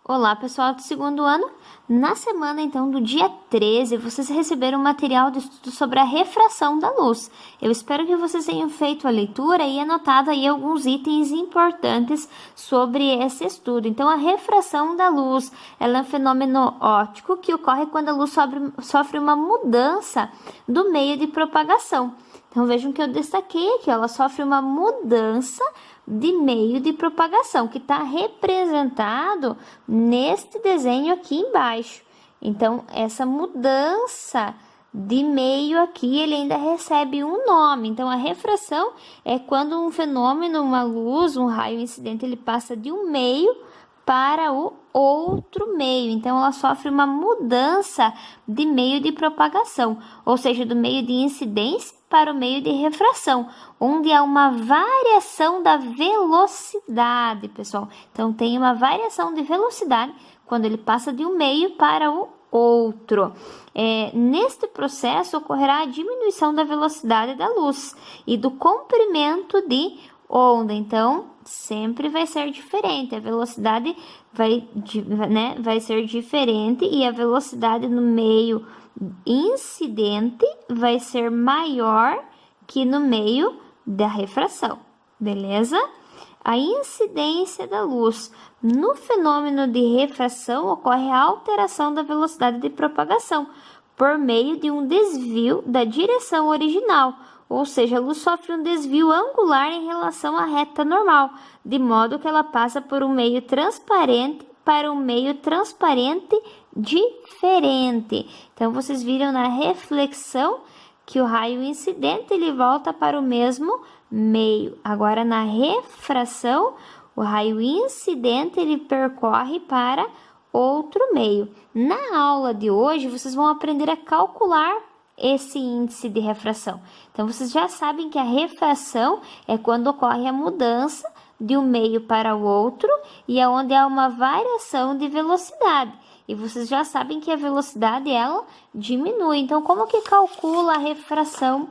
Olá, pessoal do segundo ano. Na semana, então, do dia 13, vocês receberam um material de estudo sobre a refração da luz. Eu espero que vocês tenham feito a leitura e anotado aí alguns itens importantes sobre esse estudo. Então, a refração da luz, ela é um fenômeno óptico que ocorre quando a luz sofre uma mudança do meio de propagação. Então, vejam que eu destaquei aqui, ela sofre uma mudança de meio de propagação, que está representado neste desenho aqui embaixo. Então, essa mudança de meio aqui, ele ainda recebe um nome. Então, a refração é quando um fenômeno, uma luz, um raio incidente, ele passa de um meio para o outro meio. Então, ela sofre uma mudança de meio de propagação, ou seja, do meio de incidência para o meio de refração, onde há uma variação da velocidade, pessoal. Então, tem uma variação de velocidade quando ele passa de um meio para o outro. Neste processo, ocorrerá a diminuição da velocidade da luz e do comprimento de onda. Então, sempre vai ser diferente. A velocidade vai ser diferente e a velocidade no meio incidente vai ser maior que no meio da refração, beleza? A incidência da luz. No fenômeno de refração, ocorre a alteração da velocidade de propagação por meio de um desvio da direção original, ou seja, a luz sofre um desvio angular em relação à reta normal, de modo que ela passa por um meio transparente para um meio transparente diferente. Então, vocês viram na reflexão que o raio incidente ele volta para o mesmo meio. Agora, na refração, o raio incidente ele percorre para outro meio. Na aula de hoje, vocês vão aprender a calcular esse índice de refração. Então, vocês já sabem que a refração é quando ocorre a mudança de um meio para o outro e é onde há uma variação de velocidade. E vocês já sabem que a velocidade ela diminui. Então, como que calcula a refração,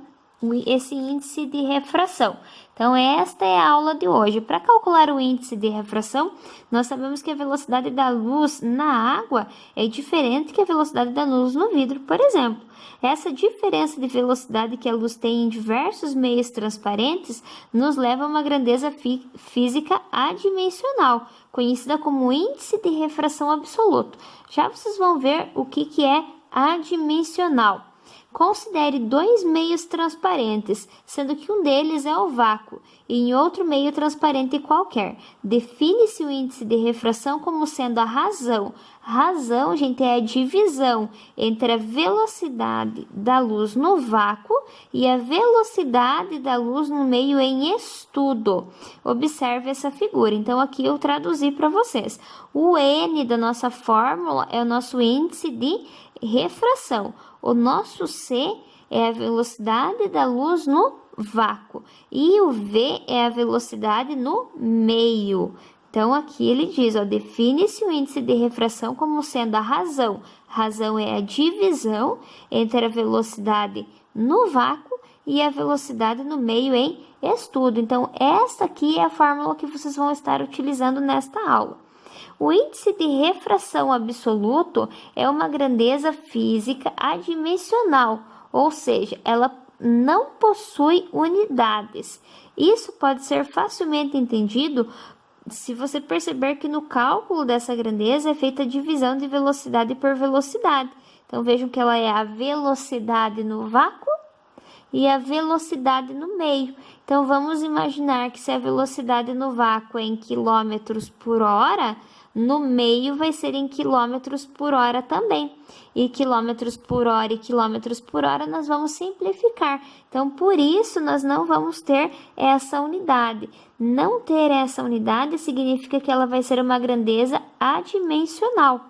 esse índice de refração? Então, esta é a aula de hoje. Para calcular o índice de refração, nós sabemos que a velocidade da luz na água é diferente que a velocidade da luz no vidro, por exemplo. Essa diferença de velocidade que a luz tem em diversos meios transparentes nos leva a uma grandeza física adimensional, conhecida como índice de refração absoluto. Já vocês vão ver o que é adimensional. Considere dois meios transparentes, sendo que um deles é o vácuo e em outro meio transparente qualquer. Define-se o índice de refração como sendo a razão. Razão, gente, é a divisão entre a velocidade da luz no vácuo e a velocidade da luz no meio em estudo. Observe essa figura. Então, aqui eu traduzi para vocês. O N da nossa fórmula é o nosso índice de refração. O nosso C é a velocidade da luz no vácuo e o V é a velocidade no meio. Então, aqui ele diz, define-se o índice de refração como sendo a razão. Razão é a divisão entre a velocidade no vácuo e a velocidade no meio em estudo. Então, esta aqui é a fórmula que vocês vão estar utilizando nesta aula. O índice de refração absoluto é uma grandeza física adimensional, ou seja, ela não possui unidades. Isso pode ser facilmente entendido se você perceber que no cálculo dessa grandeza é feita a divisão de velocidade por velocidade. Então, vejam que ela é a velocidade no vácuo e a velocidade no meio. Então, vamos imaginar que se a velocidade no vácuo é em quilômetros por hora, no meio vai ser em quilômetros por hora também. E quilômetros por hora e quilômetros por hora nós vamos simplificar. Então, por isso, nós não vamos ter essa unidade. Não ter essa unidade significa que ela vai ser uma grandeza adimensional.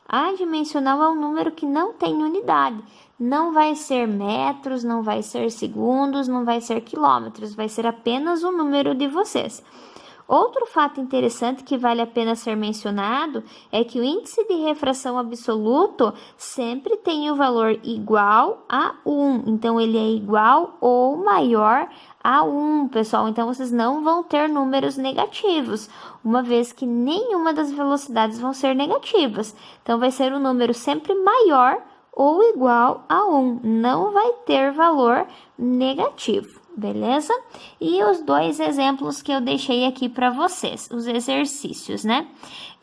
Adimensional é um número que não tem unidade. Não vai ser metros, não vai ser segundos, não vai ser quilômetros. Vai ser apenas o número de vocês. Outro fato interessante que vale a pena ser mencionado é que o índice de refração absoluto sempre tem o valor igual a 1. Então, ele é igual ou maior a 1, pessoal. Então, vocês não vão ter números negativos, uma vez que nenhuma das velocidades vão ser negativas. Então, vai ser um número sempre maior ou igual a 1. Não vai ter valor negativo. Beleza? E os dois exemplos que eu deixei aqui para vocês, os exercícios, né?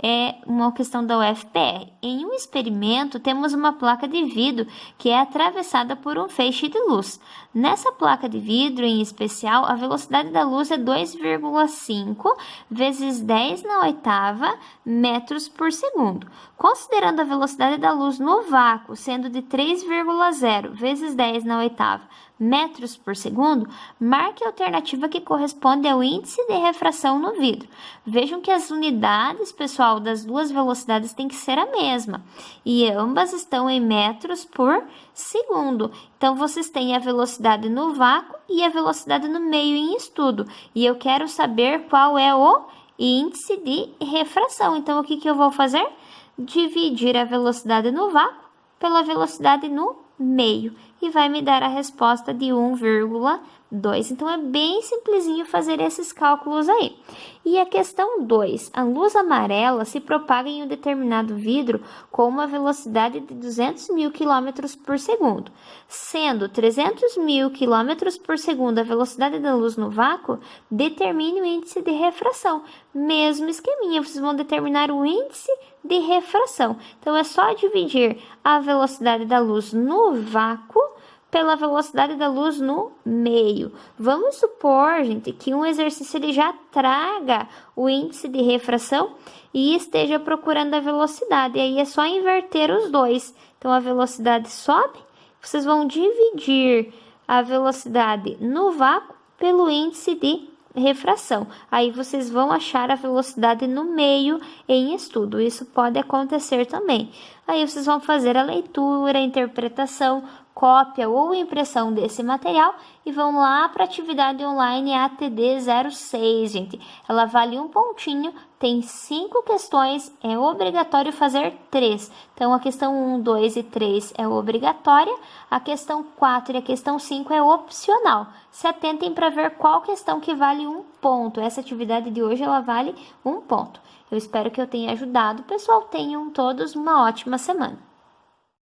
É uma questão da UFPR. Em um experimento, temos uma placa de vidro que é atravessada por um feixe de luz. Nessa placa de vidro, em especial, a velocidade da luz é 2,5 vezes 10 na oitava metros por segundo. Considerando a velocidade da luz no vácuo sendo de 3,0 vezes 10 na oitava metros por segundo, marque a alternativa que corresponde ao índice de refração no vidro. Vejam que as unidades, pessoal, das duas velocidades tem que ser a mesma, e ambas estão em metros por segundo. Então, vocês têm a velocidade no vácuo e a velocidade no meio em estudo, e eu quero saber qual é o índice de refração. Então, o que eu vou fazer? Dividir a velocidade no vácuo pela velocidade no meio, e vai me dar a resposta de 1,2. Então, é bem simplesinho fazer esses cálculos aí. E a questão 2. A luz amarela se propaga em um determinado vidro com uma velocidade de 200 mil km por segundo. Sendo 300 mil km por segundo a velocidade da luz no vácuo, determine o índice de refração. Mesmo esqueminha, vocês vão determinar o índice de refração. Então, é só dividir a velocidade da luz no vácuo pela velocidade da luz no meio. Vamos supor, gente, que um exercício ele já traga o índice de refração e esteja procurando a velocidade. E aí é só inverter os dois. Então, a velocidade sobe, vocês vão dividir a velocidade no vácuo pelo índice de refração. Aí vocês vão achar a velocidade no meio em estudo. Isso pode acontecer também. Aí vocês vão fazer a leitura, a interpretação, cópia ou impressão desse material e vão lá para a atividade online ATD 06, gente. Ela vale 1 pontinho, tem 5 questões, é obrigatório fazer 3. Então, a questão 1, 2 e 3 é obrigatória, a questão 4 e a questão 5 é opcional. Se atentem para ver qual questão que vale 1 ponto. Essa atividade de hoje, ela vale 1 ponto. Eu espero que eu tenha ajudado. Pessoal, tenham todos uma ótima semana.